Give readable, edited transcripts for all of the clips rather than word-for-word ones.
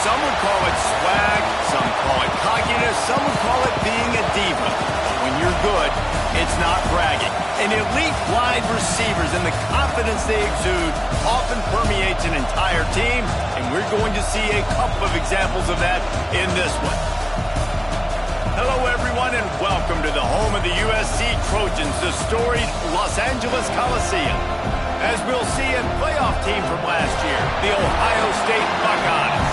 Some would call it swag, some call it cockiness, some would call it being a diva. But when you're good, it's not bragging. And elite wide receivers and the confidence they exude often permeates an entire team, and we're going to see a couple of examples of that in this one. Hello, everyone, and welcome to the home of the USC Trojans, the storied Los Angeles Coliseum. As we'll see, a playoff team from last year, the Ohio State Buckeyes,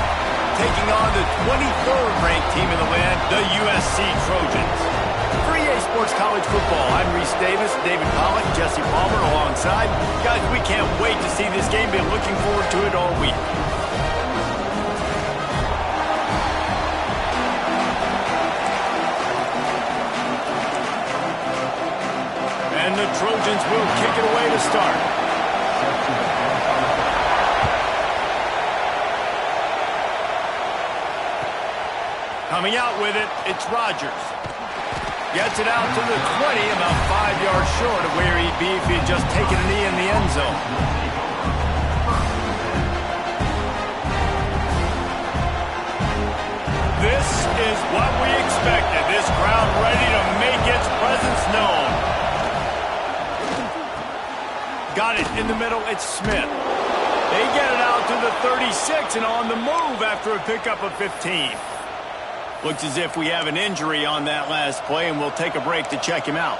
taking on the 23rd ranked team in the land, the USC Trojans. For EA Sports College Football, I'm Reese Davis, David Pollack, Jesse Palmer alongside. Guys, we can't wait to see this game. Been looking forward to it all week. And the Trojans will kick it away to start. Coming out with it, it's Rodgers. Gets it out to the 20, about 5 yards short of where he'd be if he had just taken a knee in the end zone. This is what we expected. This crowd ready to make its presence known. Got it in the middle, it's Smith. They get it out to the 36 and on the move after a pickup of 15. Looks as if we have an injury on that last play, and we'll take a break to check him out.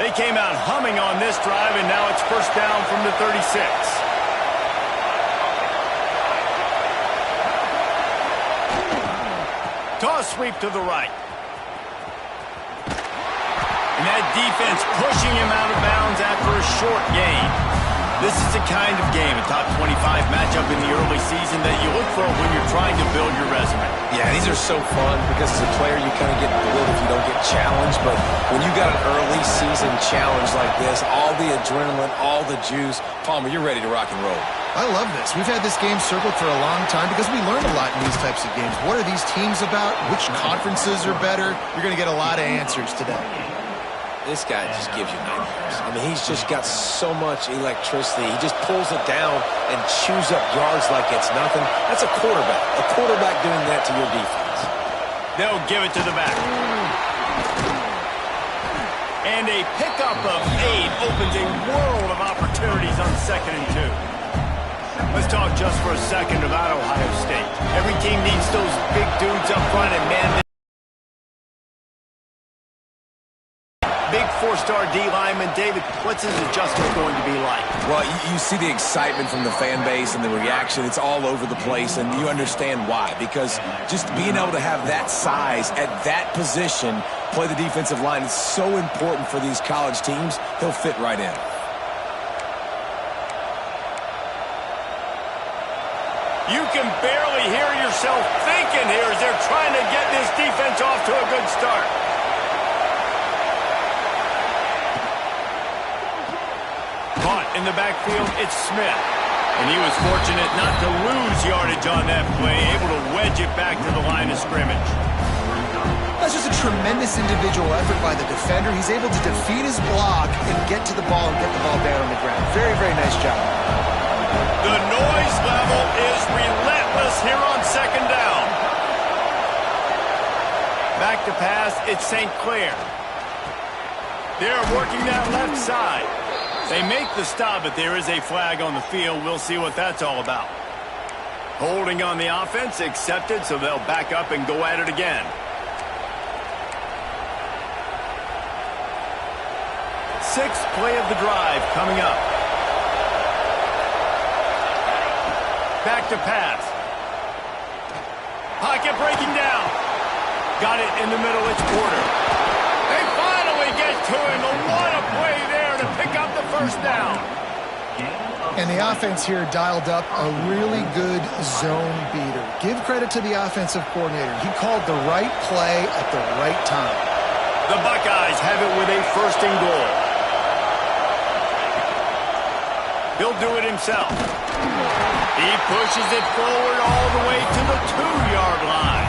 They came out humming on this drive, and now it's first down from the 36. Toss sweep to the right. And that defense pushing him out of bounds after a short gain. This is the kind of game, a top 25 matchup in the early season that you look for when you're trying to build your resume. Yeah, these are so fun because as a player you kind of get bored if you don't get challenged. But when you got an early season challenge like this, all the adrenaline, all the juice, Palmer, you're ready to rock and roll. I love this. We've had this game circled for a long time because we learn a lot in these types of games. What are these teams about? Which conferences are better? You're going to get a lot of answers today. This guy just gives you nightmares. I mean, he's just got so much electricity. He just pulls it down and chews up yards like it's nothing. That's a quarterback. A quarterback doing that to your defense. They'll give it to the back. And a pickup of 8 opens a world of opportunities on 2nd and 2. Let's talk just for a second about Ohio State. Every team needs those big dudes up front, and man, big 4-star D lineman. David, what's his adjustment going to be like? Well, you see the excitement from the fan base and the reaction. It's all over the place, and you understand why. Because just being able to have that size at that position, play the defensive line, is so important for these college teams. He'll fit right in. You can barely hear yourself thinking here as they're trying to get this defense off to a good start. Caught in the backfield, it's Smith. And he was fortunate not to lose yardage on that play, able to wedge it back to the line of scrimmage. That's just a tremendous individual effort by the defender. He's able to defeat his block and get to the ball and get the ball down on the ground. Very, very nice job. The noise level is relentless here on 2nd down. Back to pass, it's St. Clair. They're working that left side. They make the stop, but there is a flag on the field. We'll see what that's all about. Holding on the offense, accepted, so they'll back up and go at it again. Sixth play of the drive coming up. Back to pass. Pocket breaking down. Got it in the middle, it's Porter. They finally get to him. What a play there to pick up the first down. And the offense here dialed up a really good zone beater. Give credit to the offensive coordinator. He called the right play at the right time. The Buckeyes have it with a 1st and goal. He'll do it himself. He pushes it forward all the way to the 2-yard line.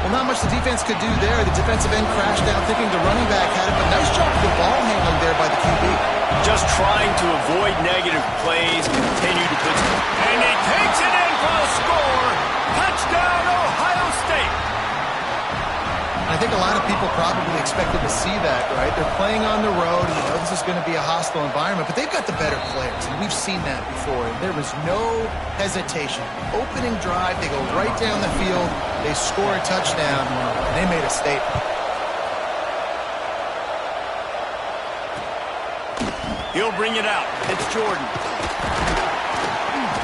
Well, not much the defense could do there. The defensive end crashed down thinking the running back had it, but nice job with the ball handling there by the QB. Just trying to avoid negative plays, continue to put of people probably expected to see that, right? They're playing on the road, and you know this is going to be a hostile environment, but they've got the better players, and we've seen that before. And there was no hesitation. Opening drive, they go right down the field, they score a touchdown, and they made a statement. He'll bring it out. It's Jordan.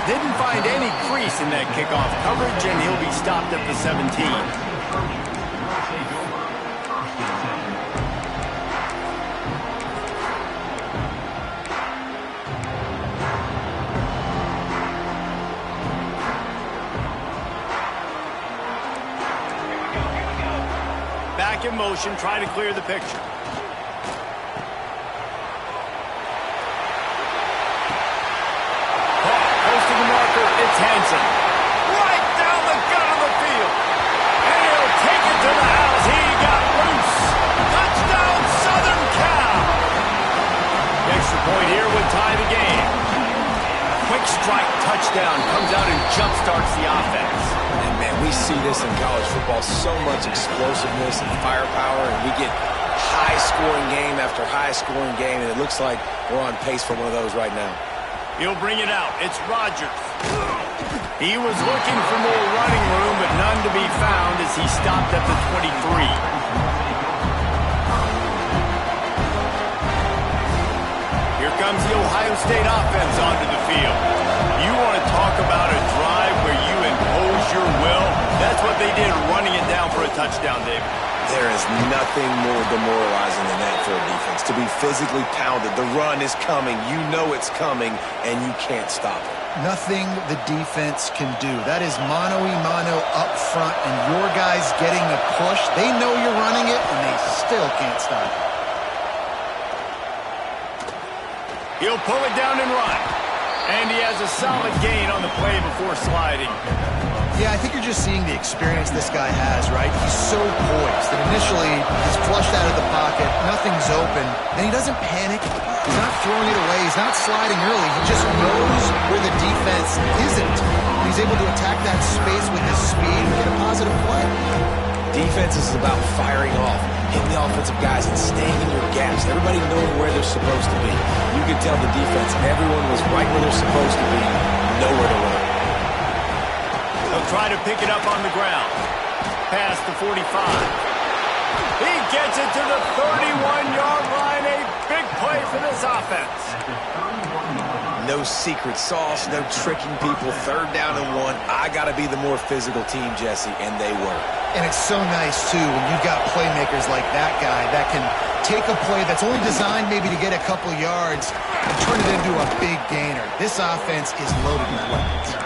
Didn't find any crease in that kickoff coverage, and he'll be stopped at the 17. Back in motion, try to clear the picture. Posting the marker, it's Hansen. Right down the gut of the field. And he'll take it to the house. He got loose. Touchdown, Southern Cal. Extra point here would tie the game. Quick strike touchdown comes out and jumpstarts the offense. And man, we see this in college football, so much explosiveness and firepower, and we get high-scoring game after high-scoring game, and it looks like we're on pace for one of those right now. He'll bring it out. It's Rodgers. He was looking for more running room, but none to be found as he stopped at the 23. Here comes the Ohio State offense onto the field. You want to talk about a drive where you impose your will? That's what they did, running it down for a touchdown, David. There is nothing more demoralizing than that for a defense. To be physically pounded, the run is coming, you know it's coming, and you can't stop it. Nothing the defense can do. That is mano-a-mano up front, and your guys getting the push. They know you're running it, and they still can't stop it. He'll pull it down and run. And he has a solid gain on the play before sliding. Yeah, I think you're just seeing the experience this guy has, right? He's so poised that initially he's flushed out of the pocket, nothing's open, and he doesn't panic. He's not throwing it away. He's not sliding early. He just knows where the defense isn't. He's able to attack that space with his speed and get a positive play. Defense is about firing off, hitting the offensive guys and staying in your gaps. Everybody knowing where they're supposed to be. You could tell the defense, everyone was right where they're supposed to be, nowhere to run. He'll try to pick it up on the ground. Past the 45. He gets it to the 31-yard line. A big play for this offense. No secret sauce, no tricking people. 3rd down and 1. I got to be the more physical team, Jesse, and they were. And it's so nice, too, when you've got playmakers like that guy that can take a play that's only designed maybe to get a couple yards and turn it into a big gainer. This offense is loaded with weapons.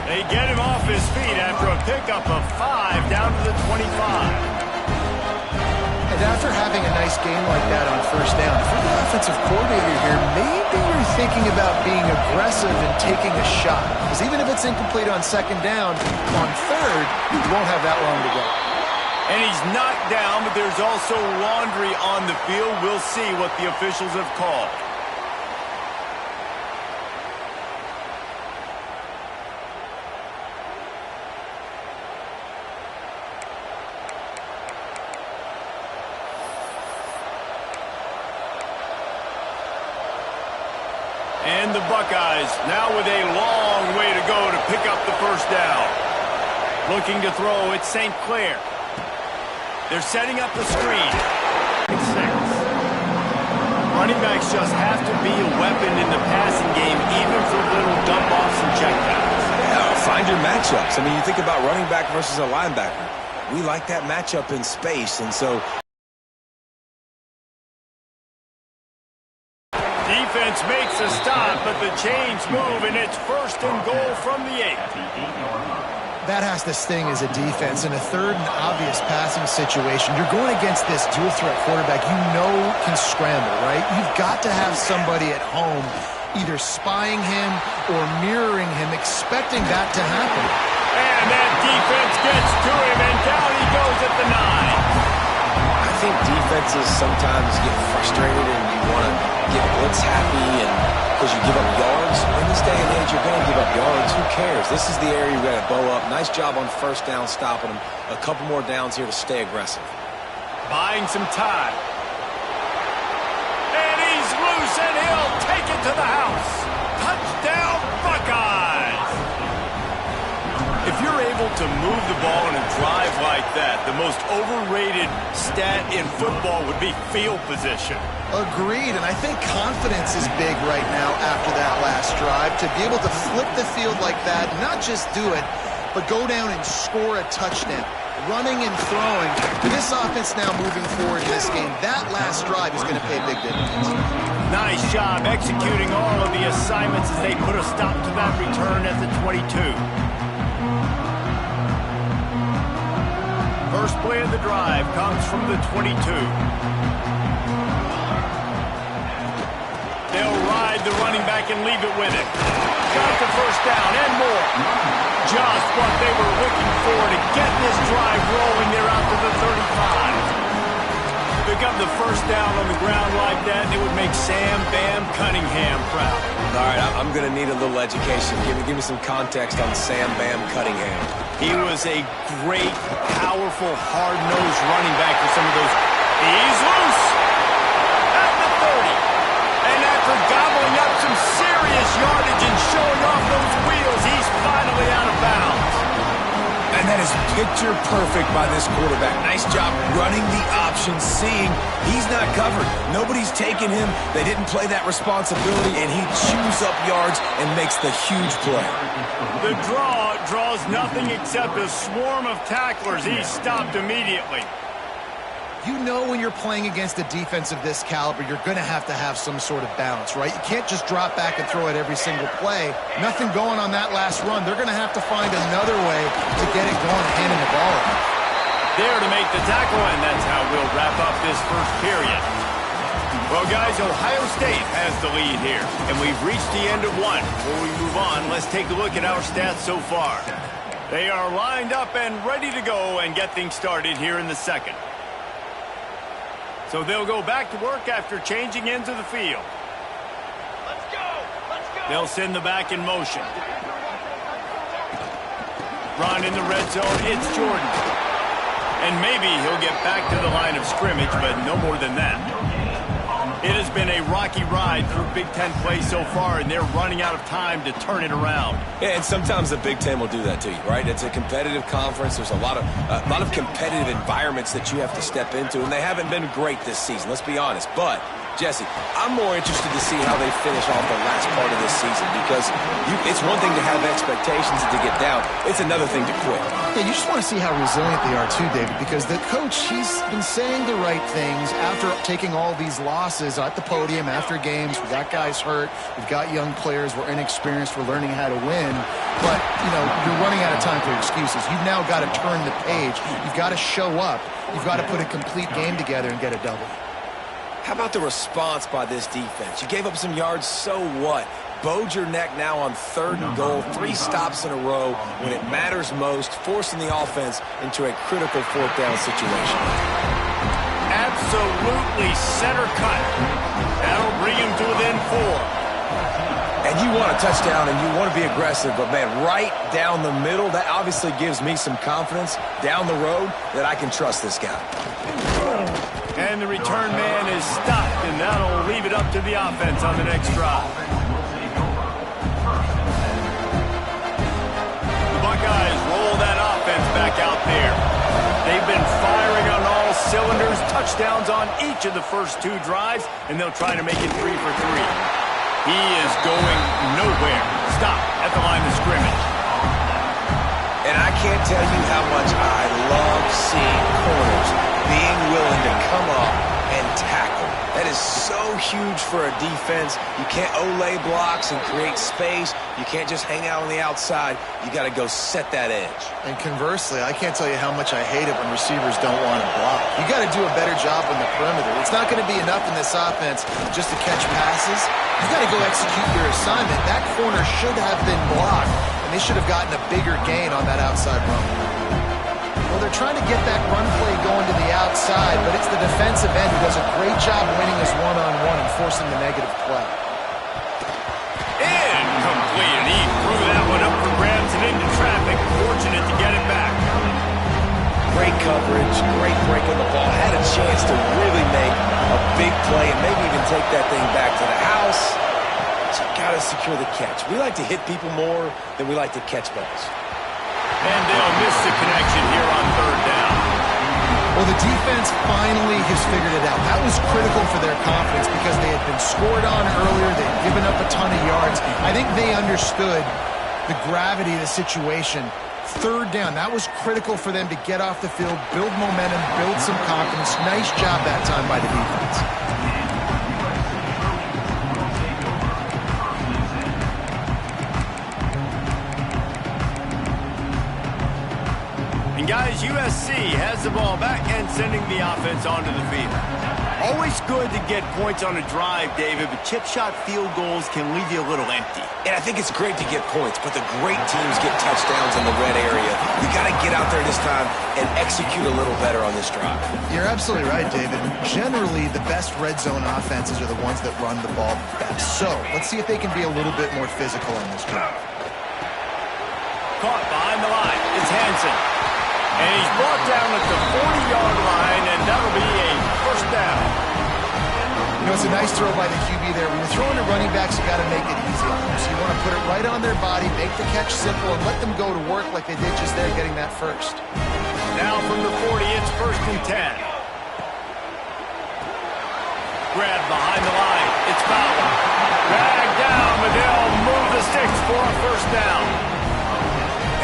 They get him off his feet after a pickup of 5 down to the 25. And after having a nice game like that on 1st down, if you're the offensive coordinator here, maybe you're thinking about being aggressive and taking a shot. Because even if it's incomplete on 2nd down, on 3rd, you won't have that long to go. And he's knocked down, but there's also laundry on the field. We'll see what the officials have called. And the Buckeyes now with a long way to go to pick up the 1st down. Looking to throw, it's St. Clair. They're setting up the screen. It's 6. Running backs just have to be a weapon in the passing game, even for little dump-offs and checkdowns. Yeah, find your matchups. I mean, you think about running back versus a linebacker. We like that matchup in space, and so defense makes a stop, but the chains move, and it's 1st and goal from the 8. That has to sting as a defense. In a 3rd and obvious passing situation, you're going against this dual-threat quarterback you know can scramble, right? You've got to have somebody at home either spying him or mirroring him, expecting that to happen. And that defense gets to him, and down he goes at the 9. I think defenses sometimes get frustrated and you want to get blitz happy and because you give up yards. In this day and age, you're going to give up yards. Who cares? This is the area you've got to bow up. Nice job on 1st down stopping them. A couple more downs here to stay aggressive. buying some time. And he's loose, and he'll take it to the house. Touchdown, Buckeyes! If you're able to move the ball in a drive like that, the most overrated stat in football would be field position. Agreed, and I think confidence is big right now after that last drive. To be able to flip the field like that, not just do it, but go down and score a touchdown. Running and throwing. This offense now moving forward in this game, that last drive is going to pay big dividends. Nice job executing all of the assignments as they put a stop to that return at the 22. First play of the drive comes from the 22. They'll ride the running back and leave it with him. Got the first down and more. Just what they were looking for to get this drive rolling there out to the 35. Pick up the first down on the ground like that, and it would make Sam Bam Cunningham proud. All right, I'm going to need a little education. Give me some context on Sam Bam Cunningham. He was a great, powerful, hard-nosed running back for some of those. He's loose at the 30. And after gobbling up some serious yardage and showing off those wheels, he's finally out of bounds. And that is picture perfect by this quarterback. Nice job running the option, seeing he's not covered. Nobody's taking him. They didn't play that responsibility, and he chews up yards and makes the huge play. The draws nothing except a swarm of tacklers. He's stopped immediately. You know when you're playing against a defense of this caliber, you're going to have some sort of balance, right? You can't just drop back and throw it every single play. Nothing going on that last run. They're going to have to find another way to get it going, handing the ball off. There to make the tackle, and that's how we'll wrap up this first period. Well, guys, Ohio State has the lead here, and we've reached the end of one. Before we move on, let's take a look at our stats so far. They are lined up and ready to go and get things started here in the second. So they'll go back to work after changing into the field. Let's go! Let's go! They'll send the back in motion. Run in the red zone, it's Jordan. And maybe he'll get back to the line of scrimmage, but no more than that. It has been a rocky ride through Big Ten play so far, and they're running out of time to turn it around. Yeah, and sometimes the Big Ten will do that to you, right? It's a competitive conference. There's a lot of competitive environments that you have to step into, and they haven't been great this season, let's be honest. But, Jesse, I'm more interested to see how they finish off the last part of this season, because it's one thing to have expectations and to get down. It's another thing to quit. Yeah, you just want to see how resilient they are too, David, because the coach, he's been saying the right things after taking all these losses at the podium, after games. We got guys hurt. We've got young players. We're inexperienced. We're learning how to win. But, you're running out of time for excuses. You've now got to turn the page. You've got to show up. You've got to put a complete game together and get a double. How about the response by this defense? You gave up some yards, so what? Bowed your neck now on 3rd and goal, 3 stops in a row when it matters most, forcing the offense into a critical 4th down situation. Absolutely center cut. That'll bring him to within 4. And you want a touchdown and you want to be aggressive, but man, right down the middle, that obviously gives me some confidence down the road that I can trust this guy. And the return man is stopped, and that'll leave it up to the offense on the next drive. The Buckeyes roll that offense back out there. They've been firing on all cylinders, touchdowns on each of the first 2 drives, and they'll try to make it 3 for 3. He is going nowhere. Stop at the line of scrimmage. And I can't tell you how much I love seeing corners being willing to come up and tackle. That is so huge for a defense. You can't olay blocks and create space. You can't just hang out on the outside. You got to go set that edge. And conversely, I can't tell you how much I hate it when receivers don't want to block. You got to do a better job on the perimeter. It's not going to be enough in this offense just to catch passes. You've got to go execute your assignment. That corner should have been blocked, and they should have gotten a bigger gain on that outside run. Well, they're trying to get that run play going to the outside, but it's the defensive end who does a great job winning his one-on-one and forcing the negative play. Incomplete, and he threw that one up for grabs and into traffic. Fortunate to get it back. great coverage, great break on the ball, had a chance to really make a big play and maybe even take that thing back to the house. But you got to secure the catch. We like to hit people more than we like to catch balls. And they'll miss the connection here on third down. Well, the defense finally has figured it out. That was critical for their confidence because they had been scored on earlier. They'd given up a ton of yards. I think they understood the gravity of the situation. Third down, that was critical for them to get off the field, build momentum, build some confidence. Nice job that time by the defense. Guys, USC has the ball back and sending the offense onto the field. Always good to get points on a drive, David, but chip shot field goals can leave you a little empty. And I think it's great to get points, but the great teams get touchdowns in the red area. You got to get out there this time and execute a little better on this drive. You're absolutely right, David. Generally, the best red zone offenses are the ones that run the ball best. So, let's see if they can be a little bit more physical on this drive. Caught behind the line. It's Hansen. And he's brought down at the 40-yard line, and that'll be a first down. You know, it's a nice throw by the QB there. When you're throwing to running backs, you got to make it easy on them. So you want to put it right on their body, make the catch simple, and let them go to work like they did just there getting that first. Now from the 40, it's 1st and 10. Grab behind the line. It's Fowler. Drag down, but they'll move the sticks for a first down.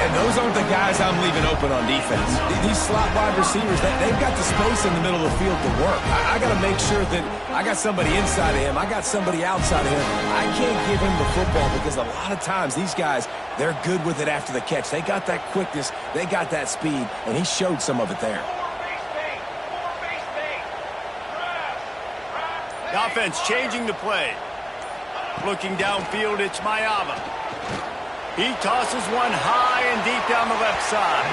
And those aren't the guys I'm leaving open on defense. These slot wide receivers, they've got the space in the middle of the field to work. I got to make sure that I got somebody inside of him. I got somebody outside of him. I can't give him the football because a lot of times these guys, they're good with it after the catch. They got that quickness. They got that speed, and he showed some of it there. The offense changing the play. Looking downfield, it's Mayava. He tosses one high and deep down the left side.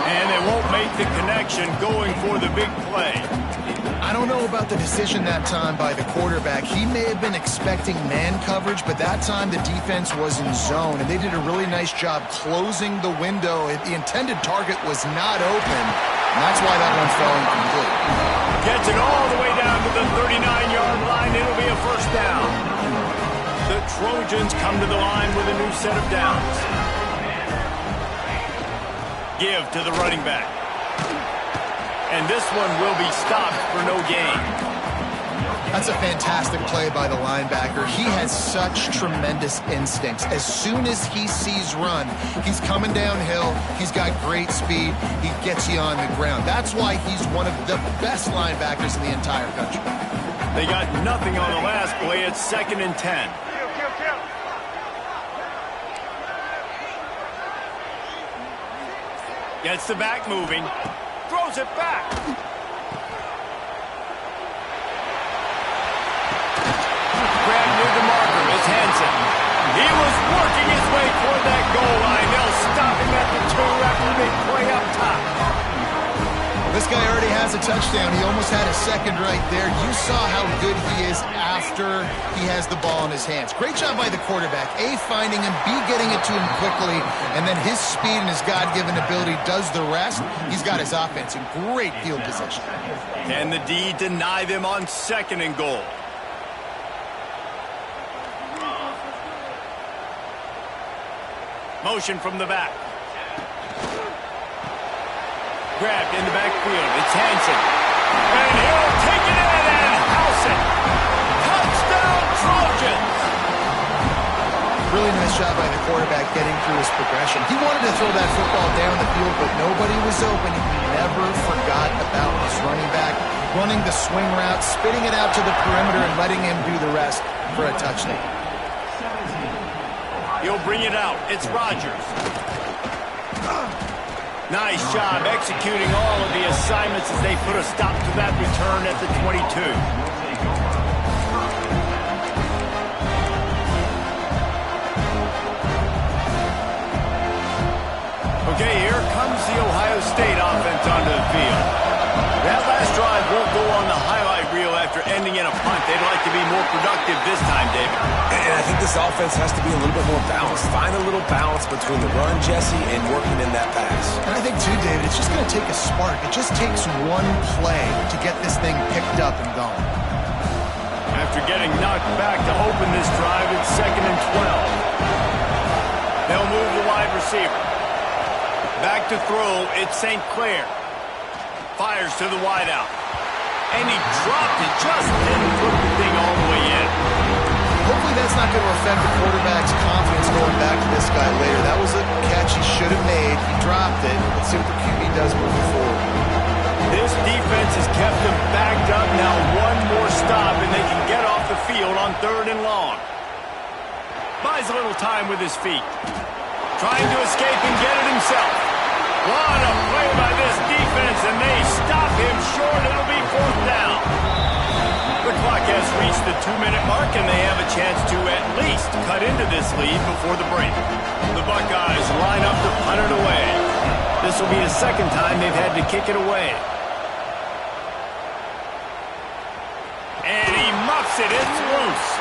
And they won't make the connection going for the big play. I don't know about the decision that time by the quarterback. He may have been expecting man coverage, but that time the defense was in zone, and they did a really nice job closing the window. The intended target was not open, and that's why that one fell incomplete. Gets it all the way down to the 39-yard line. It'll be a first down. The Trojans come to the line with a new set of downs. Give to the running back. And this one will be stopped for no gain. That's a fantastic play by the linebacker. He has such tremendous instincts. As soon as he sees run, he's coming downhill. He's got great speed. He gets you on the ground. That's why he's one of the best linebackers in the entire country. They got nothing on the last play. It's 2nd and 10. Gets the back moving. Throws it back. Grab near the marker. It's Hansen. He was working his way toward that goal line. They'll stop him at the 2 after the big play up top. This guy already has a touchdown. He almost had a second right there. You saw how good he is after he has the ball in his hands. Great job by the quarterback. A, finding him, B, getting it to him quickly, and then his speed and his God-given ability does the rest. He's got his offense in great field position. Can the D deny them on 2nd and goal? Motion from the back. Grabbed in the backfield. It's Hansen. And he'll take it in and house it. Touchdown, Trojans! Really nice job by the quarterback getting through his progression. He wanted to throw that football down the field, but nobody was open. He never forgot about his running back, running the swing route, spitting it out to the perimeter, and letting him do the rest for a touchdown. He'll bring it out. It's Rodgers. Nice job executing all of the assignments as they put a stop to that return at the 22. Okay, here comes the Ohio State offense onto the field. That last drive won't go on the highlight reel after ending in a punt. They'd like to be more productive this time, David. And I think this offense has to be a little bit more balanced. Find a little balance between the run, Jesse, and working in that pass. And I think, too, David, it's just going to take a spark. It just takes one play to get this thing picked up and going. After getting knocked back to open this drive, it's 2nd and 12. They'll move the wide receiver. Back to throw, it's St. Clair. Fires to the wideout. And he dropped it, just didn't put the thing all the way in. Hopefully that's not going to affect the quarterback's confidence going back to this guy later. That was a catch he should have made. He dropped it. Let's see what the QB does moving forward. This defense has kept them backed up. Now one more stop, and they can get off the field on 3rd and long. Buys a little time with his feet. Trying to escape and get it himself. What a play by this defense, and they stop him short. It'll be 4th down. The clock has reached the 2-minute mark, and they have a chance to at least cut into this lead before the break. The Buckeyes line up to punt it away. This will be the 2nd time they've had to kick it away. And he muffs it. It's loose.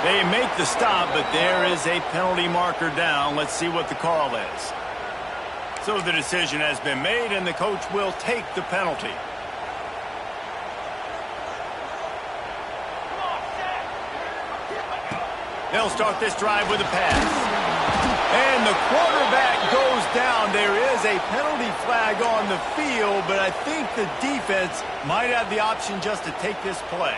They make the stop, but there is a penalty marker down. Let's see what the call is. So the decision has been made, and the coach will take the penalty. They'll start this drive with a pass. And the quarterback goes down. There is a penalty flag on the field, but I think the defense might have the option just to take this play.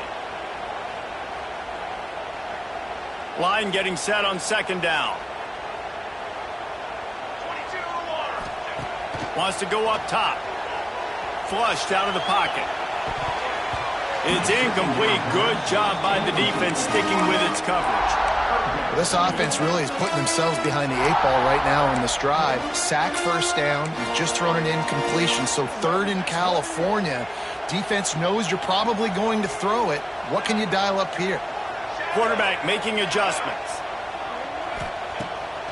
Line getting set on 2nd down. Wants to go up top. Flushed out of the pocket. It's incomplete. Good job by the defense sticking with its coverage. Well, this offense really is putting themselves behind the 8 ball right now in this drive. Sack 1st down. You've just thrown an incompletion, so 3rd in California. Defense knows you're probably going to throw it. What can you dial up here? Quarterback making adjustments.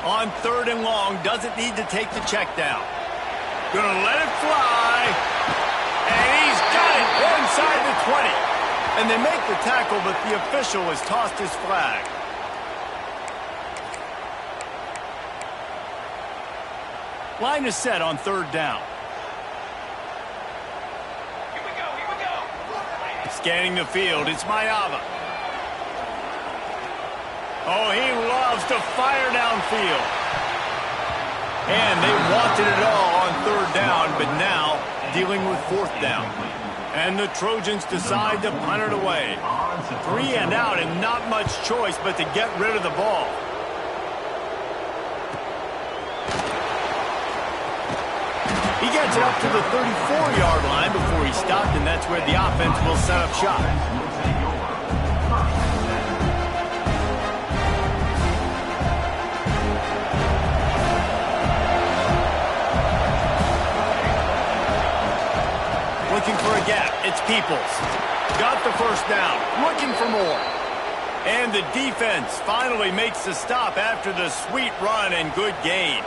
On 3rd and long, doesn't need to take the check down. Gonna let it fly. And he's got it inside the 20. And they make the tackle, but the official has tossed his flag. Line is set on 3rd down. Here we go. Scanning the field, it's Mayava. Oh, he loves to fire downfield. And they wanted it all on 3rd down, but now dealing with 4th down. And the Trojans decide to punt it away. 3 and out, and not much choice but to get rid of the ball. He gets it up to the 34-yard line before he stopped, and that's where the offense will set up shop. Looking for a gap. It's Peoples. Got the 1st down. Looking for more. And the defense finally makes the stop after the sweet run and good gain.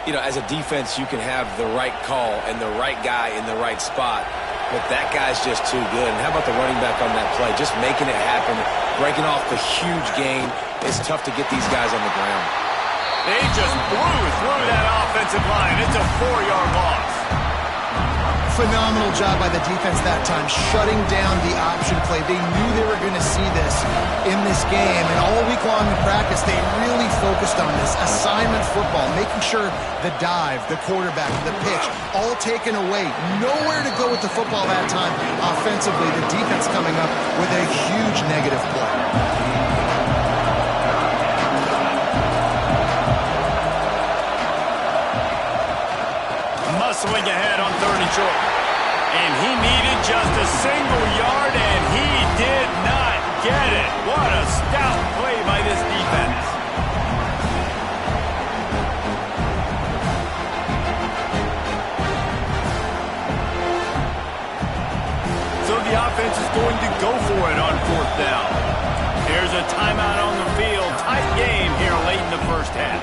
You know, as a defense, you can have the right call and the right guy in the right spot, but that guy's just too good. And how about the running back on that play? Just making it happen, breaking off the huge gain. It's tough to get these guys on the ground. They just blew through that offensive line. It's a 4-yard loss. Phenomenal job by the defense that time, shutting down the option play. They knew they were going to see this in this game, and all week long in practice, they really focused on this assignment football, making sure the dive, the quarterback, the pitch, all taken away. Nowhere to go with the football that time. Offensively, the defense coming up with a huge negative play. Muscling ahead on 3rd and short. And he needed just a single yard, and he did not get it. What a stout play by this defense. So the offense is going to go for it on 4th down. Here's a timeout on the field. Tight game here late in the 1st half.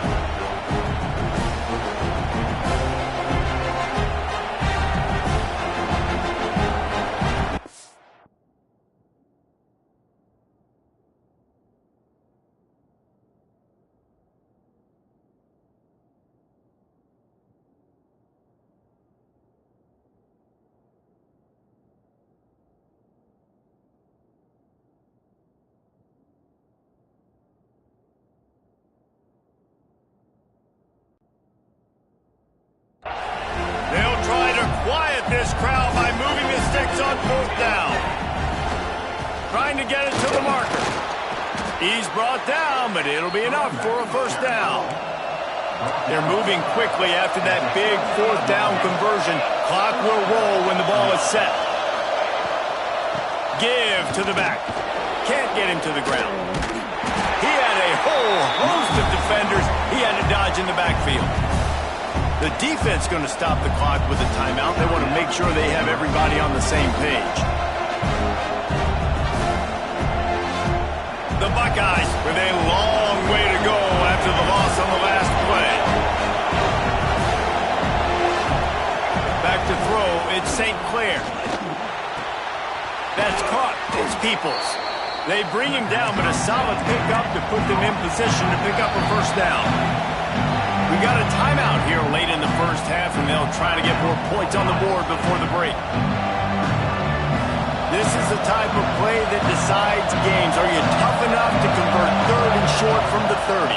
to get it to the marker. He's brought down, but it'll be enough for a first down. They're moving quickly after that big fourth down conversion. Clock will roll when the ball is set. Give to the back. Can't get him to the ground. He had a whole host of defenders he had to dodge in the backfield. The defense going to stop the clock with a timeout. They want to make sure they have everybody on the same page. The Buckeyes with a long way to go after the loss on the last play. Back to throw, it's St. Clair. That's caught, it's Peoples. They bring him down, but a solid pickup to put them in position to pick up a first down. We got a timeout here late in the first half, and they'll try to get more points on the board before the break. This is the type of play that decides games. Are you tough enough to convert third and short from the 30?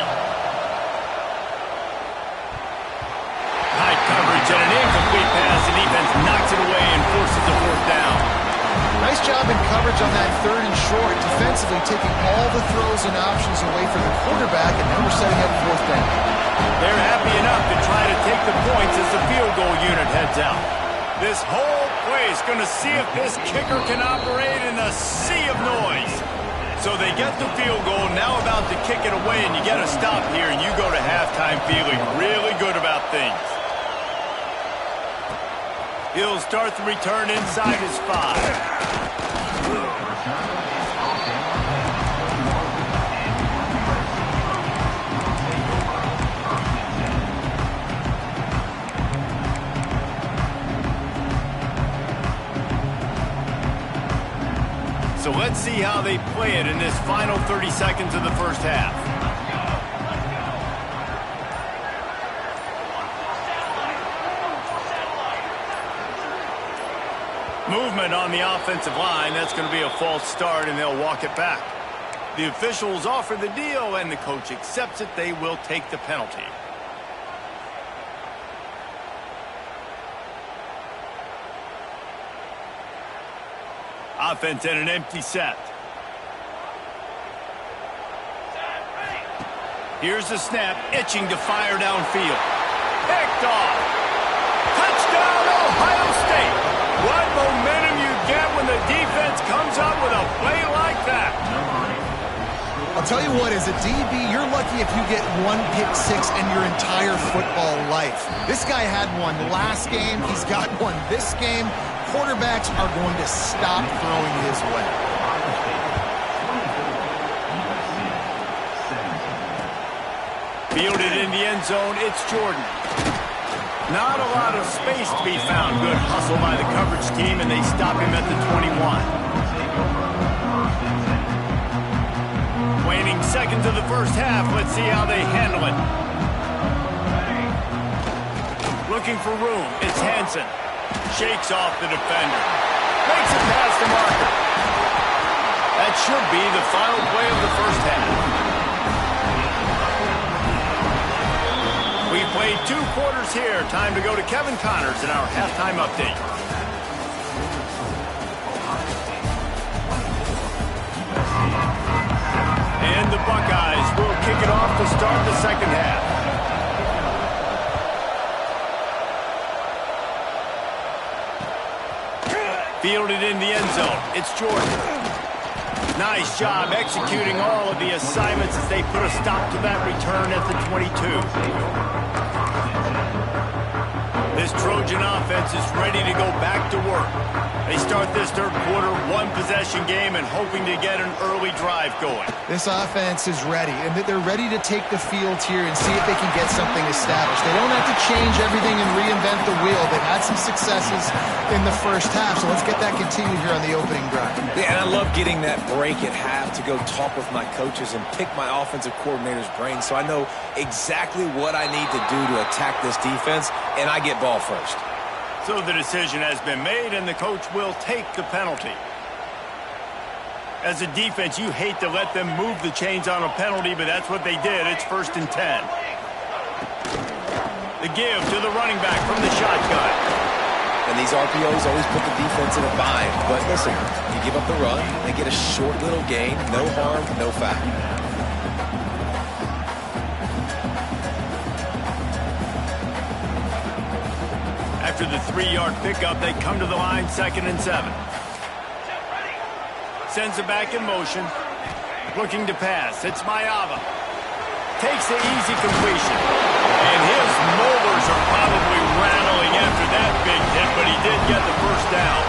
High coverage and an incomplete pass. The defense knocks it away and forces a fourth down. Nice job in coverage on that third and short, defensively taking all the throws and options away from the quarterback, and now we're setting up fourth down. They're happy enough to try to take the points as the field goal unit heads out. This whole play is going to see if this kicker can operate in a sea of noise. So they get the field goal, now about to kick it away, and you get a stop here, and you go to halftime feeling really good about things. He'll start the return inside his 5. So let's see how they play it in this final 30 seconds of the first half. Movement on the offensive line. That's going to be a false start, and they'll walk it back. The officials offer the deal, and the coach accepts it. They will take the penalty. Offense in an empty set. Here's the snap, itching to fire downfield. Picked off. Touchdown, Ohio State. What momentum you get when the defense comes up with a play like that. I'll tell you what, as a DB, you're lucky if you get one pick six in your entire football life. This guy had one last game. He's got one this game. Quarterbacks are going to stop throwing his way. Fielded in the end zone, it's Jordan. Not a lot of space to be found. Good hustle by the coverage team, and they stop him at the 21. Waning seconds of the first half. Let's see how they handle it. Looking for room. It's Hansen. Shakes off the defender. Makes it past the marker. That should be the final play of the first half. We've played 2 quarters here. Time to go to Kevin Connors in our halftime update. And the Buckeyes will kick it off to start the second half. Fielded in the end zone. It's Jordan. Nice job executing all of the assignments as they put a stop to that return at the 22. This Trojan offense is ready to go back to work. They start this third quarter, 1-possession game, and hoping to get an early drive going. This offense is ready, and they're ready to take the field here and see if they can get something established. They don't have to change everything and reinvent the wheel. They've had some successes in the first half, so let's get that continued here on the opening drive. Yeah, and I love getting that break at half to go talk with my coaches and pick my offensive coordinator's brain so I know exactly what I need to do to attack this defense, and I get ball first. So the decision has been made, and the coach will take the penalty. As a defense, you hate to let them move the chains on a penalty, but that's what they did. It's 1st and 10. The give to the running back from the shotgun. And these RPOs always put the defense in a bind. But listen, you give up the run, they get a short little gain, no harm, no foul. After the 3-yard pickup, they come to the line 2nd and 7. Sends it back in motion. Looking to pass. It's Maiava. Takes the easy completion. And his molars are probably rattling after that big hit, but he did get the first down.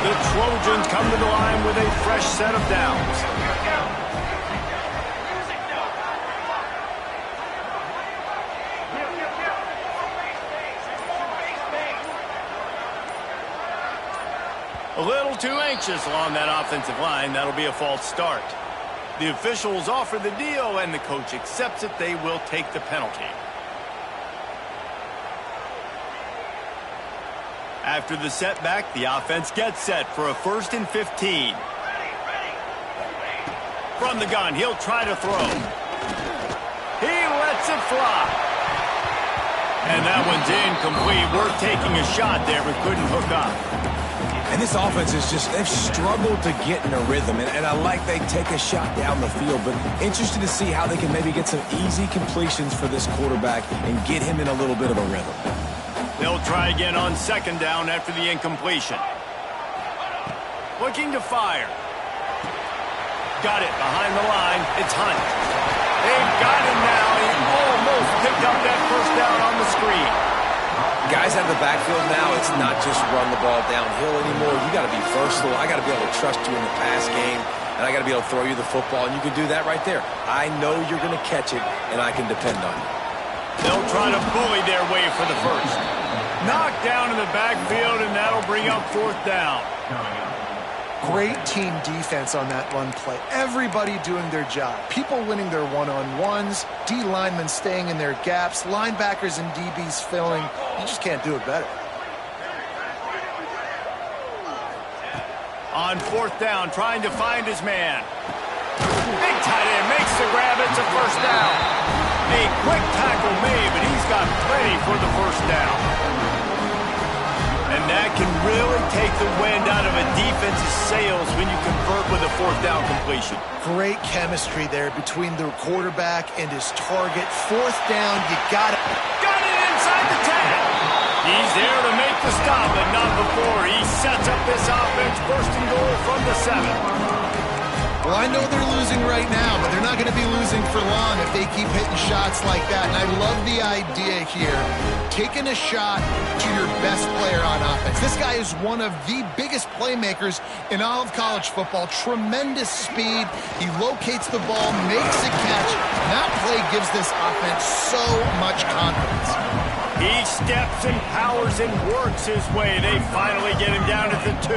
The Trojans come to the line with a fresh set of downs. A little too anxious along that offensive line. That'll be a false start. The officials offer the deal, and the coach accepts it. They will take the penalty. After the setback, the offense gets set for a 1st and 15. From the gun, he'll try to throw. He lets it fly. And that one's incomplete. Worth taking a shot there, but couldn't hook up. And this offense is just, they've struggled to get in a rhythm. And I like they take a shot down the field, but interested to see how they can maybe get some easy completions for this quarterback and get him in a little bit of a rhythm. They'll try again on 2nd down after the incompletion. Looking to fire. Got it behind the line. It's Hunt. They've got him now. He almost picked up that first down on the screen. Guys out of the backfield now, it's not just run the ball downhill anymore. You got to be versatile. I got to be able to trust you in the pass game, and I got to be able to throw you the football, and you can do that right there. I know you're going to catch it, and I can depend on you. They'll try to bully their way for the first. Knocked down in the backfield, and that'll bring up 4th down. Great team defense on that run play. Everybody doing their job. People winning their one-on-ones, D linemen staying in their gaps, linebackers and DBs filling. You just can't do it better. On 4th down, trying to find his man. Big tight end makes the grab. It's a first down. A quick tackle made, but he's got plenty for the first down. And that can really take the wind out of a defense's sails when you convert with a 4th down completion. Great chemistry there between the quarterback and his target. 4th down, you got it. Got it inside the 10. He's there to make the stop, but not before. He sets up this offense 1st and goal from the 7. Well, I know they're losing right now, but they're not going to be losing for long if they keep hitting shots like that. And I love the idea here, taking a shot to your best player on offense. This guy is one of the biggest playmakers in all of college football. Tremendous speed. He locates the ball, makes a catch. And that play gives this offense so much confidence. He steps and powers and works his way. They finally get him down at the 2.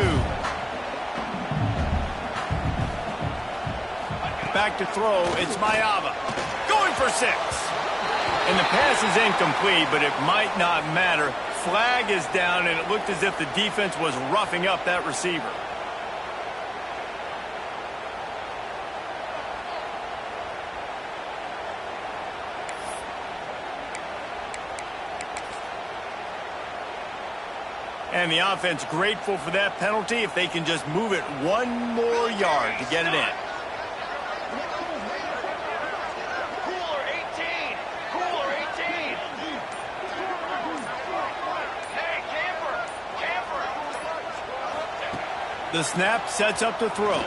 Back to throw, it's Maiava. Going for 6. And the pass is incomplete, but it might not matter. Flag is down, and it looked as if the defense was roughing up that receiver. And the offense grateful for that penalty if they can just move it 1 more yard to get it in. The snap sets up to throw.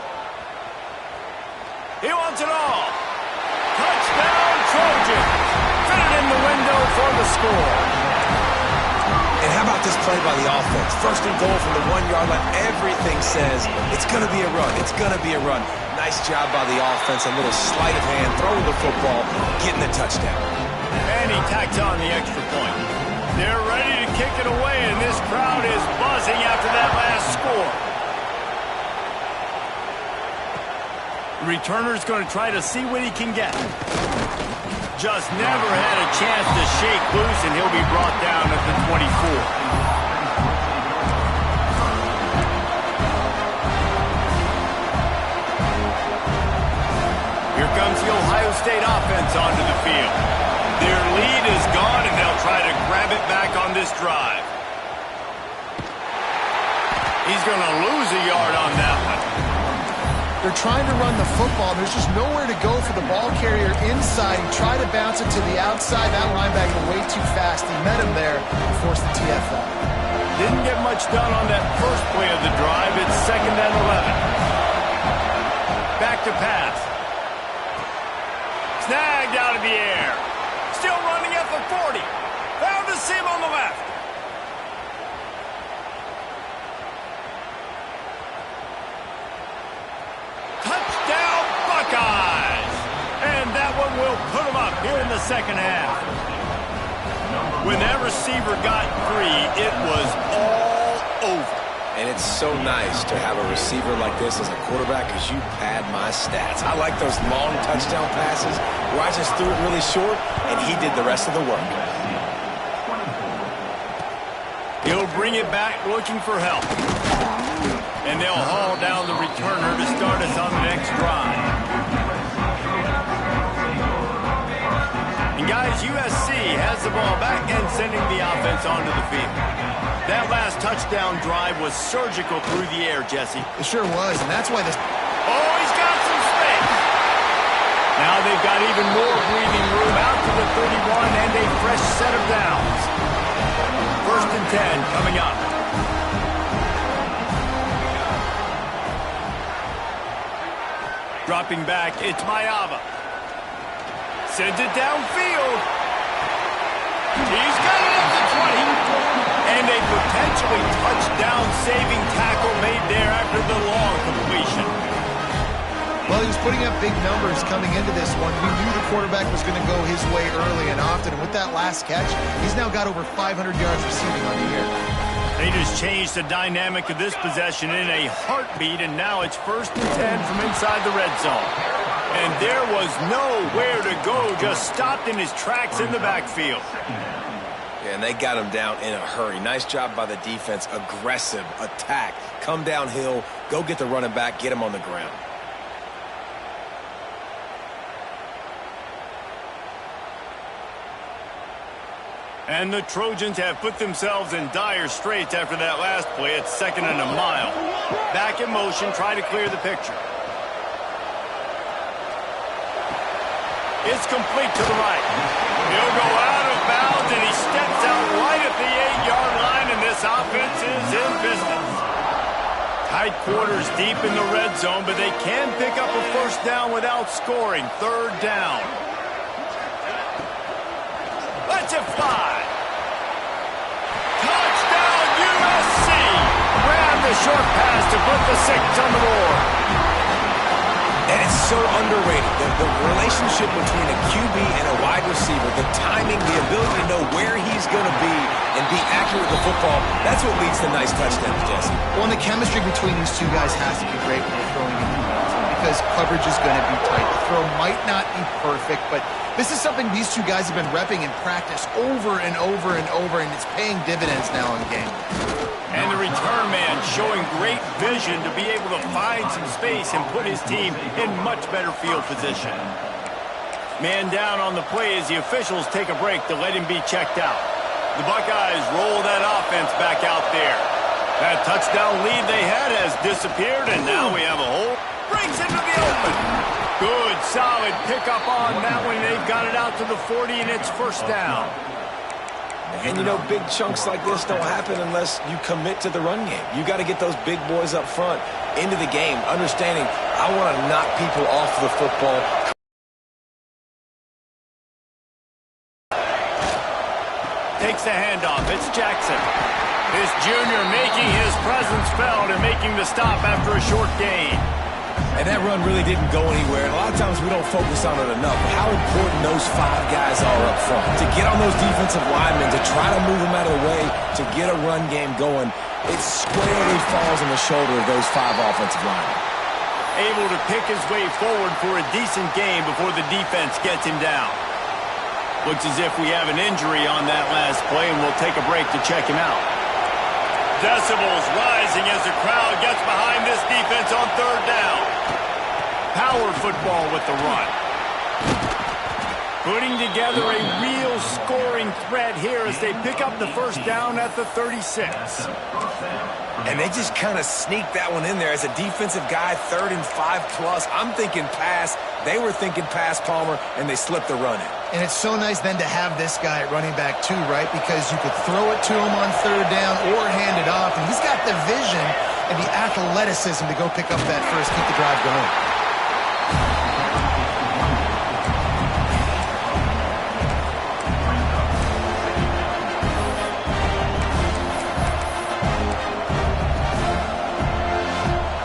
He wants it all. Touchdown, Trojans. Fit it in the window for the score. And how about this play by the offense? 1st and goal from the 1-yard line. Everything says it's going to be a run. It's going to be a run. Nice job by the offense. A little sleight of hand, throwing the football, getting the touchdown. And he tacks on the extra point. They're ready to kick it away, and this crowd is buzzing after that last score. The returner's going to try to see what he can get. Just never had a chance to shake loose, and he'll be brought down at the 24. Here comes the Ohio State offense onto the field. Their lead is gone, and they'll try to grab it back on this drive. He's going to lose a yard on that one. They're trying to run the football. There's just nowhere to go for the ball carrier inside. He tried to bounce it to the outside. That linebacker way too fast. He met him there and forced the TFL. Didn't get much done on that first play of the drive. It's 2nd and 11. Back to pass. Snagged out of the air. Still running at the 40. Found a seam on the left. Touchdown, Buckeyes! And that one will put them up here in the second half. When that receiver got 3, it was all over. And it's so nice to have a receiver like this as a quarterback as you pad my stats. I like those long touchdown passes where I just threw it really short and he did the rest of the work. He'll bring it back looking for help. And they'll haul down the returner to start us on the next drive. And guys, USC has the ball back and sending the offense onto the field. That last touchdown drive was surgical through the air, Jesse. It sure was, and that's why this... Oh, he's got some space. Now they've got even more breathing room out to the 31 and a fresh set of downs. 1st and 10 coming up. Dropping back, it's Mayava. Sends it downfield. He's got it up to 20. And a potentially touchdown-saving tackle made there after the long completion. Well, he was putting up big numbers coming into this one. We knew the quarterback was going to go his way early and often. And with that last catch, he's now got over 500 yards receiving on the year. They just changed the dynamic of this possession in a heartbeat, and now it's 1st and 10 from inside the red zone. And there was nowhere to go, just stopped in his tracks in the backfield. Yeah, and they got him down in a hurry. Nice job by the defense. Aggressive attack. Come downhill, go get the running back, get him on the ground. And the Trojans have put themselves in dire straits after that last play. It's 2nd and a mile. Back in motion, try to clear the picture. It's complete to the right. He'll go out of bounds, and he steps out right at the 8-yard line, and this offense is in business. Tight quarters deep in the red zone, but they can pick up a 1st down without scoring. 3rd down. Let's it fly. Touchdown, USC. Grab the short pass to put the 6 on the board. And it's so underrated. The relationship between a QB and a wide receiver, the timing, the ability to know where he's going to be and be accurate with the football, that's what leads to nice touchdowns, Jesse. Well, and the chemistry between these two guys has to be great when they're throwing in the red zone because coverage is going to be tight. The throw might not be perfect, but this is something these two guys have been repping in practice over and over and over, and it's paying dividends now in the game. And the return man showing great vision to be able to find some space and put his team in much better field position. Man down on the play as the officials take a break to let him be checked out. The Buckeyes roll that offense back out there. That touchdown lead they had has disappeared, and now we have a hole. Breaks into the open. Good, solid pickup on that one. They've got it out to the 40, and it's 1st down. And, you know, big chunks like this don't happen unless you commit to the run game. You got to get those big boys up front into the game, understanding I want to knock people off the football. Takes the handoff. It's Jackson. This junior making his presence felt and making the stop after a short gain. And that run really didn't go anywhere. And a lot of times we don't focus on it enough. How important those 5 guys are up front. To get on those defensive linemen, to try to move them out of the way, to get a run game going, it squarely falls on the shoulder of those 5 offensive linemen. Able to pick his way forward for a decent game before the defense gets him down. Looks as if we have an injury on that last play, and we'll take a break to check him out. Decibels rising as the crowd gets behind this defense on 3rd down. Power football with the run. Putting together a real scoring threat here as they pick up the first down at the 36. And they just kind of sneaked that one in there as a defensive guy, 3rd and 5+. I'm thinking pass. They were thinking pass, Palmer, and they slipped the run in. And it's so nice then to have this guy at running back too, right? Because you could throw it to him on 3rd down or hand it off. And he's got the vision and the athleticism to go pick up that first, keep the drive going.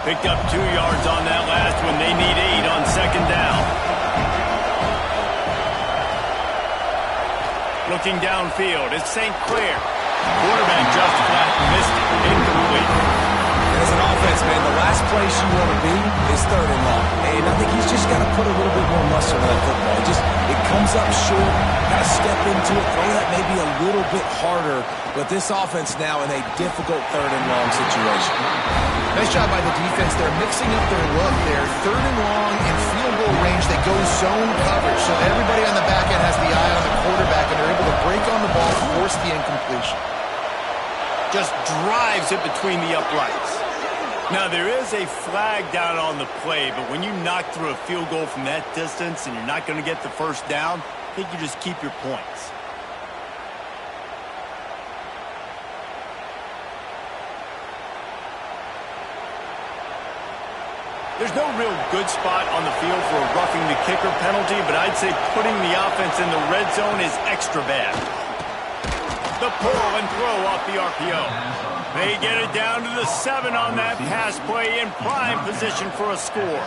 Picked up 2 yards on that last one. They need 8 on 2nd down. Looking downfield, it's St. Clair. Quarterback just flat missed it. Incomplete. And as an offense, man, the last place you want to be is 3rd and long. And I think he's just got to put a little bit more muscle on that football. It comes up short, got to step into it, throw that maybe a little bit harder. But this offense now in a difficult 3rd and long situation. Nice job by the defense. They're mixing up their look there. 3rd and long in field goal range. They go zone coverage. So everybody on the back end has the eye on the quarterback, and they're able to break on the ball, force the incompletion. Just drives it between the uprights. Now, there is a flag down on the play, but when you knock through a field goal from that distance and you're not going to get the first down, I think you just keep your points. There's no real good spot on the field for a roughing the kicker penalty, but I'd say putting the offense in the red zone is extra bad. The pull and throw off the RPO. They get it down to the 7 on that pass play in prime position for a score.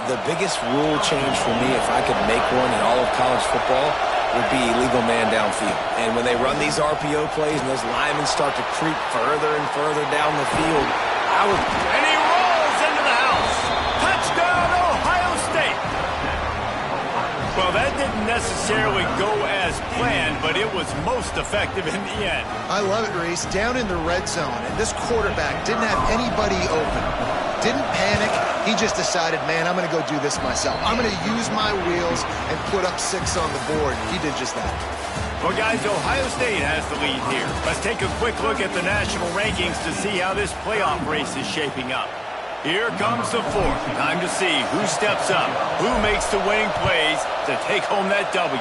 The biggest rule change for me, if I could make one in all of college football, would be illegal man downfield. And when they run these RPO plays and those linemen start to creep further and further down the field, I would... And he rolls into the house. Touchdown, Ohio State. Well, that didn't necessarily go as planned, but it was most effective in the end. I love it, Reese. Down in the red zone, and this quarterback didn't have anybody open. Didn't panic. He just decided, man, I'm going to go do this myself. I'm going to use my wheels and put up 6 on the board. He did just that. Well, guys, Ohio State has the lead here. Let's take a quick look at the national rankings to see how this playoff race is shaping up. Here comes the 4th. Time to see who steps up, who makes the winning plays to take home that W.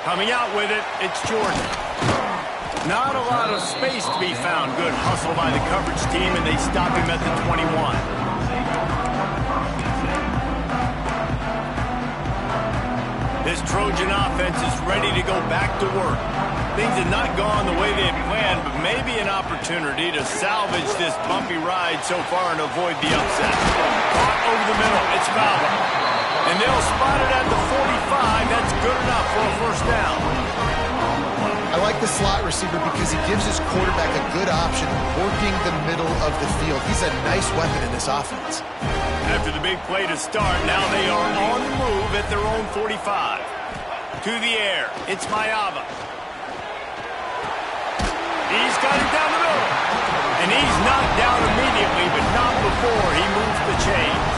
Coming out with it, it's Jordan. Not a lot of space to be found. Good hustle by the coverage team, and they stop him at the 21. This Trojan offense is ready to go back to work. Things have not gone the way they had planned, but maybe an opportunity to salvage this bumpy ride so far and avoid the upset. Caught over the middle, it's Falva. And they'll spot it at the 45. That's good enough for a first down. I like the slot receiver because he gives his quarterback a good option of working the middle of the field. He's a nice weapon in this offense. After the big play to start, now they are on the move at their own 45. To the air, it's Mayava. He's got it down the middle. And he's knocked down immediately, but not before he moves the chains.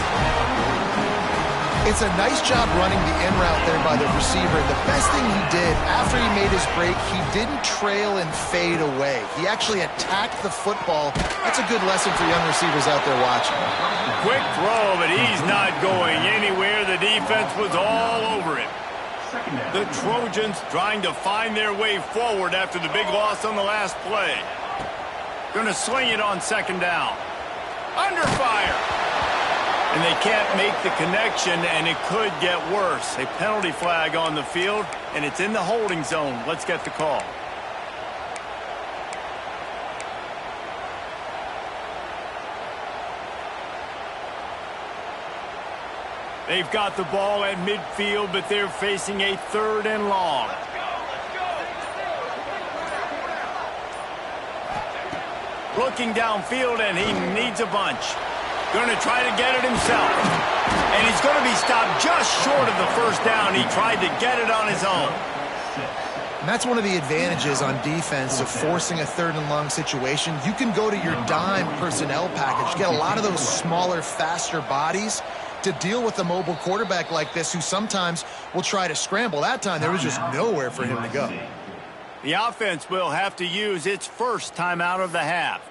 It's a nice job running the in route there by the receiver. The best thing he did after he made his break, he didn't trail and fade away. He actually attacked the football. That's a good lesson for young receivers out there watching. Quick throw, but he's not going anywhere. The defense was all over him. The Trojans trying to find their way forward after the big loss on the last play. Going to sling it on 2nd down. Under fire. And they can't make the connection, and it could get worse. A penalty flag on the field, and it's in the holding zone. Let's get the call. They've got the ball at midfield, but they're facing a 3rd and long. Looking downfield, and he needs a bunch. Going to try to get it himself. And he's going to be stopped just short of the first down. He tried to get it on his own. And that's one of the advantages on defense of forcing a 3rd and long situation. You can go to your dime personnel package, get a lot of those smaller, faster bodies, to deal with a mobile quarterback like this who sometimes will try to scramble. That time, there was just nowhere for him to go. The offense will have to use its first timeout of the half.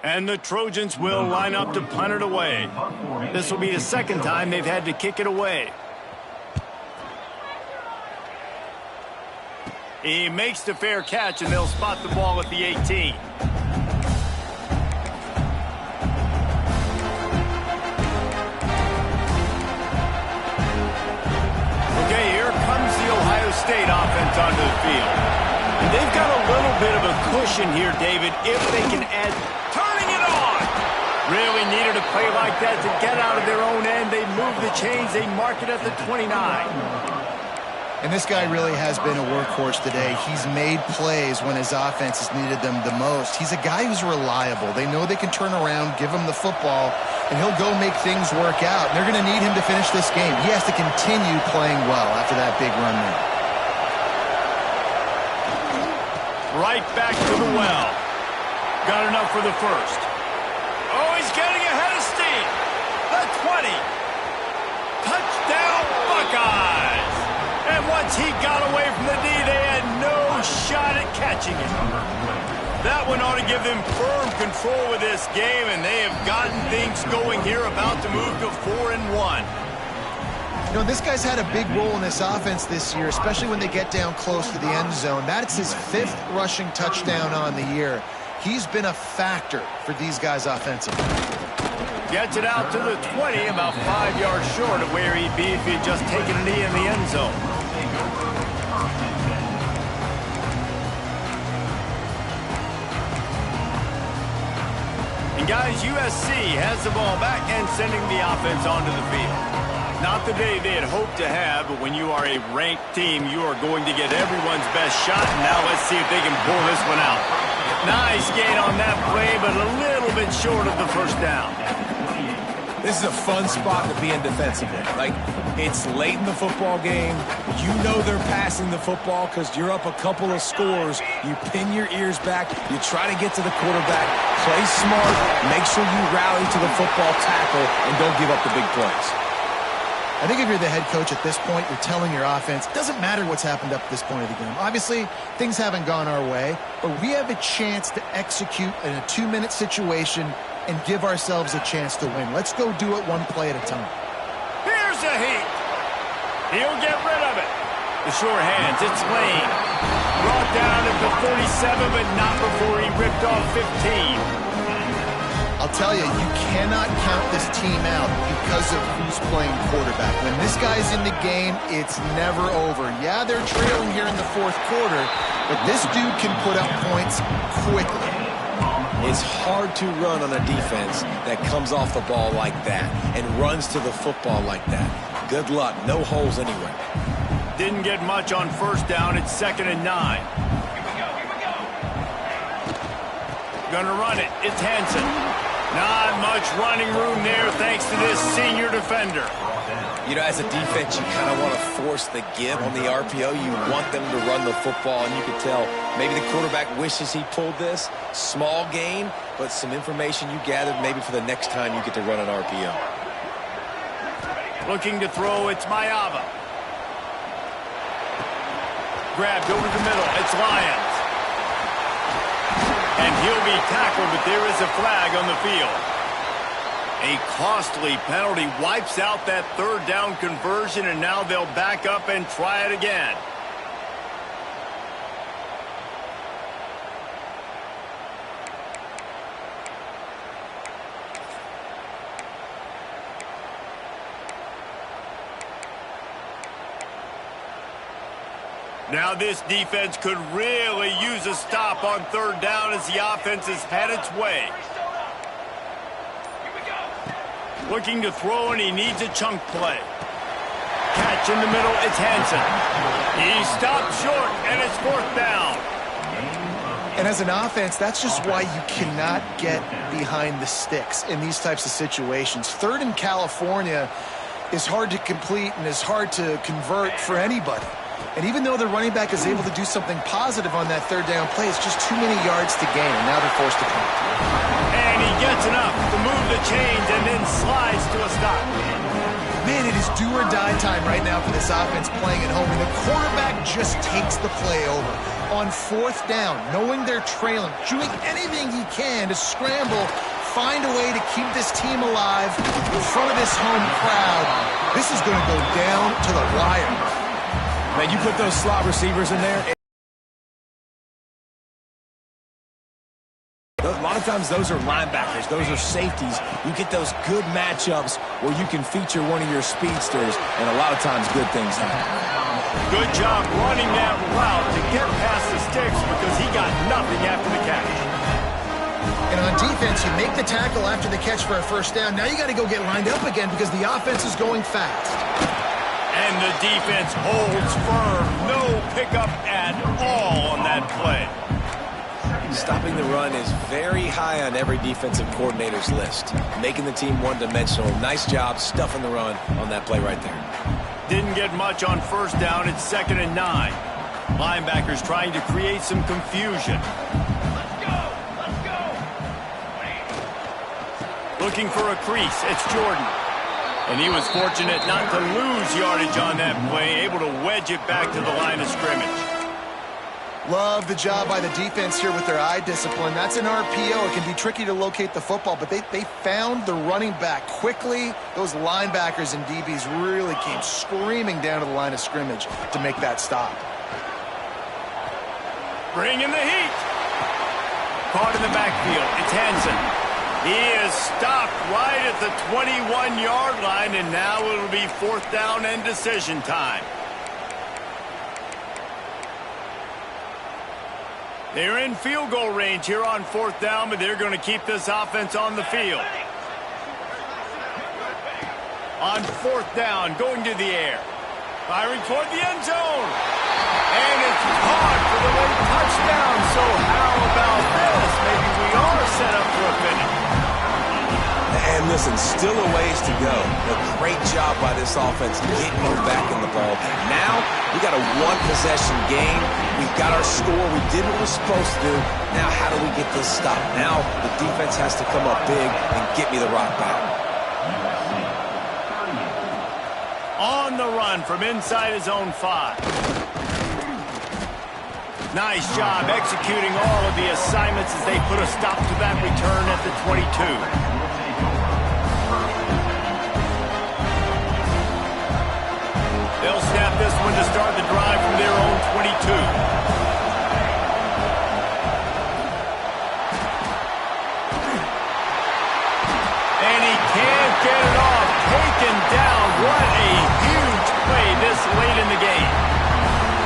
And the Trojans will line up to punt it away. This will be the second time they've had to kick it away. He makes the fair catch, and they'll spot the ball at the 18. Okay, here comes the Ohio State offense onto the field. And they've got a little bit of a cushion here, David, if they can add... Turning it on! Really needed a play like that to get out of their own end. They move the chains. They mark it at the 29. And this guy really has been a workhorse today. He's made plays when his offense has needed them the most. He's a guy who's reliable. They know they can turn around, give him the football, and he'll go make things work out. And they're going to need him to finish this game. He has to continue playing well after that big run there. Right back to the well. Got enough for the first. Oh, he's getting ahead of steam. The 20. Touchdown, Buckeyes. And once he got away from the D, they had no shot at catching him. That one ought to give them firm control with this game, and they have gotten things going here, about to move to 4-1. You know, this guy's had a big role in this offense this year, especially when they get down close to the end zone. That's his 5th rushing touchdown on the year. He's been a factor for these guys offensively. Gets it out to the 20, about 5 yards short of where he'd be if he'd just taken a knee in the end zone. And guys, USC has the ball back and sending the offense onto the field. Not the day they had hoped to have, but when you are a ranked team, you are going to get everyone's best shot. And now let's see if they can pull this one out. Nice gain on that play, but a little bit short of the first down. This is a fun spot to be in defensively. Like, it's late in the football game. You know they're passing the football because you're up a couple of scores. You pin your ears back. You try to get to the quarterback. Play smart. Make sure you rally to the football tackle and don't give up the big plays. I think if you're the head coach at this point, you're telling your offense, it doesn't matter what's happened up to this point of the game. Obviously, things haven't gone our way, but we have a chance to execute in a 2-minute situation and give ourselves a chance to win. Let's go do it one play at a time. Here's a heat. He'll get rid of it. The sure hands, it's Lane. Brought down at the 47, but not before he ripped off 15. I'll tell you, you cannot count this team out because of who's playing quarterback. When this guy's in the game, it's never over. Yeah, they're trailing here in the 4th quarter, but this dude can put up points quickly. It's hard to run on a defense that comes off the ball like that and runs to the football like that. Good luck. No holes anywhere. Didn't get much on first down. It's 2nd and 9. Gonna run it. It's Hansen. Not much running room there thanks to this senior defender. You know, as a defense, you kind of want to force the give on the RPO. You want them to run the football, and you can tell maybe the quarterback wishes he pulled this. Small gain, but some information you gathered maybe for the next time you get to run an RPO. Looking to throw, it's Mayava. Grabbed over the middle, it's Lyons. And he'll be tackled, but there is a flag on the field. A costly penalty wipes out that 3rd down conversion, and now they'll back up and try it again. Now this defense could really use a stop on 3rd down as the offense has had its way. Looking to throw, and he needs a chunk play. Catch in the middle, it's Hansen. He stopped short, and it's 4th down. And as an offense, that's just why you cannot get behind the sticks in these types of situations. 3rd in California, is hard to complete and is hard to convert for anybody. And even though the running back is able to do something positive on that third down play, it's just too many yards to gain, and now they're forced to punt. And he gets enough to move the chains and then slides to a stop. Man, it is do or die time right now for this offense playing at home, and the quarterback just takes the play over. On fourth down, knowing they're trailing, doing anything he can to scramble, find a way to keep this team alive in front of this home crowd. This is going to go down to the wire. Man, you put those slot receivers in there. A lot of times those are linebackers, those are safeties. You get those good matchups where you can feature one of your speedsters, and a lot of times good things happen. Good job running that route to get past the sticks because he got nothing after the catch. And on defense, you make the tackle after the catch for a first down. Now you got to go get lined up again because the offense is going fast. And the defense holds firm. No pickup at all on that play. Stopping the run is very high on every defensive coordinator's list. Making the team one-dimensional. Nice job stuffing the run on that play right there. Didn't get much on first down. It's 2nd and 9. Linebackers trying to create some confusion. Let's go! Looking for a crease. It's Jordan. And he was fortunate not to lose yardage on that play, able to wedge it back to the line of scrimmage. Love the job by the defense here with their eye discipline. That's an RPO. It can be tricky to locate the football, but they found the running back quickly. Those linebackers and DBs really came screaming down to the line of scrimmage to make that stop. Bring in the heat. Caught in the backfield. It's Hansen. He is stopped right at the 21-yard line, and now it'll be 4th down and decision time. They're in field goal range here on 4th down, but they're going to keep this offense on the field. On 4th down, going to the air. Firing toward the end zone. And it's caught for the late touchdown. So how about this? Maybe we are set up for a finish. And listen, still a ways to go. A great job by this offense getting them back in the ball. Now, we got a one-possession game. We've got our score. We did what we're supposed to do. Now, how do we get this stopped? Now, the defense has to come up big and get me the rock back. On the run from inside his own 5. Nice job executing all of the assignments as they put a stop to that return at the 22. They'll snap this one to start the drive from their own 22. And he can't get it off. Taken down. What a huge play this late in the game.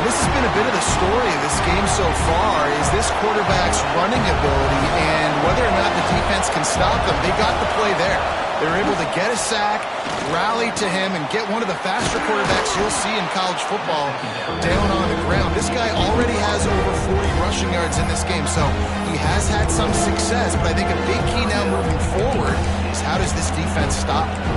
This has been a bit of the story of this game so far, is this quarterback's running ability and whether or not the defense can stop them. They got the play there. They were able to get a sack, rally to him, and get one of the faster quarterbacks you'll see in college football down on the ground. This guy already has over 40 rushing yards in this game, so he has had some success, but I think a big key now moving forward is how does this defense stop him?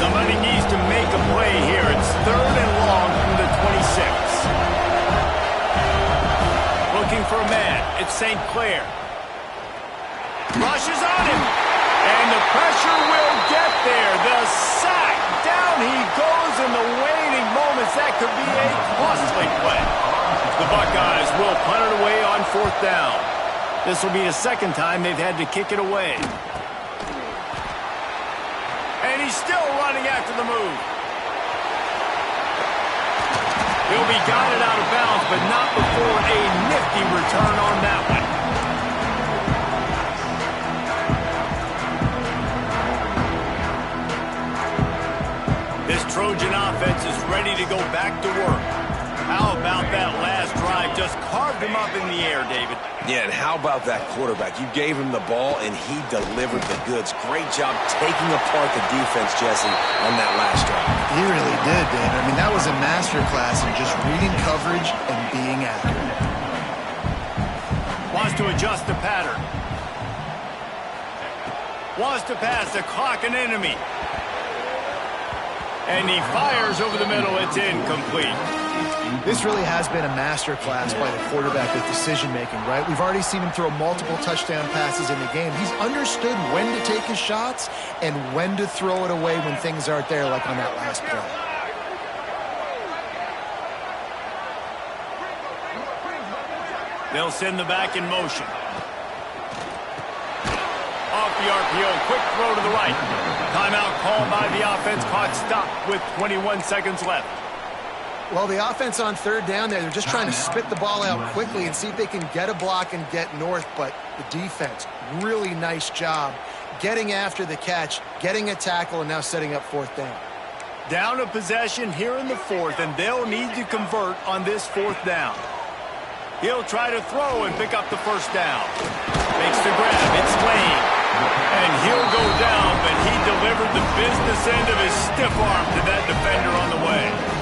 Somebody needs to make a play here. It's 3rd and long from the 26. Looking for a man. It's St. Clair. Rushes on him. And the pressure will get there. The sack. Down he goes in the waning moments. That could be a costly play. The Buckeyes will punt it away on 4th down. This will be the 2nd time they've had to kick it away. And he's still running after the move. He'll be guided out of bounds, but not before a nifty return on that one. This Trojan offense is ready to go back to work. How about that last drive? Just carved him up in the air, David. Yeah, and how about that quarterback? You gave him the ball, and he delivered the goods. Great job taking apart the defense, Jesse, on that last drive. He really did, David. I mean, that was a masterclass in just reading coverage and being accurate. Wants to adjust the pattern. Wants to pass to clock an enemy. And he fires over the middle. It's incomplete. This really has been a master class by the quarterback with decision-making, right? We've already seen him throw multiple touchdown passes in the game. He's understood when to take his shots and when to throw it away when things aren't there, like on that last play. They'll send the back in motion. Off the RPO, quick throw to the right. Timeout called by the offense, caught stopped with 21 seconds left. Well, the offense on third down there, they're just trying to spit the ball out quickly and see if they can get a block and get north, but the defense, really nice job getting after the catch, getting a tackle, and now setting up fourth down. Down a possession here in the fourth, and they'll need to convert on this fourth down. He'll try to throw and pick up the first down. Makes the grab. It's Lane. And he'll go down, but he delivered the business end of his stiff arm to that defender on the way.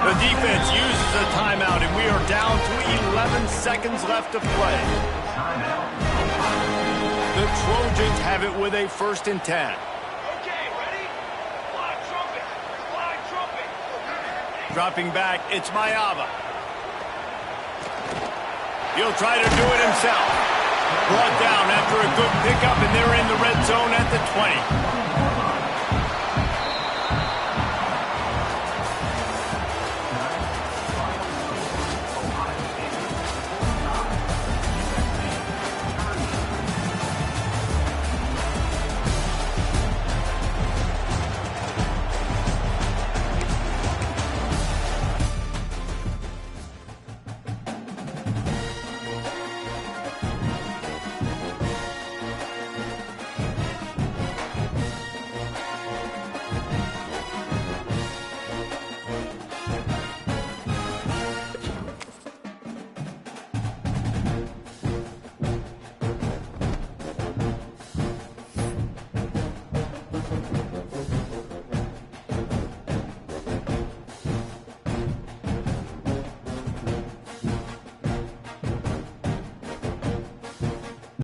The defense uses a timeout, and we are down to 11 seconds left to play. The Trojans have it with a 1st and 10. Okay, ready? Fly trumpet! Fly trumpet! Dropping back, it's Mayava. He'll try to do it himself. Brought down after a good pickup, and they're in the red zone at the 20.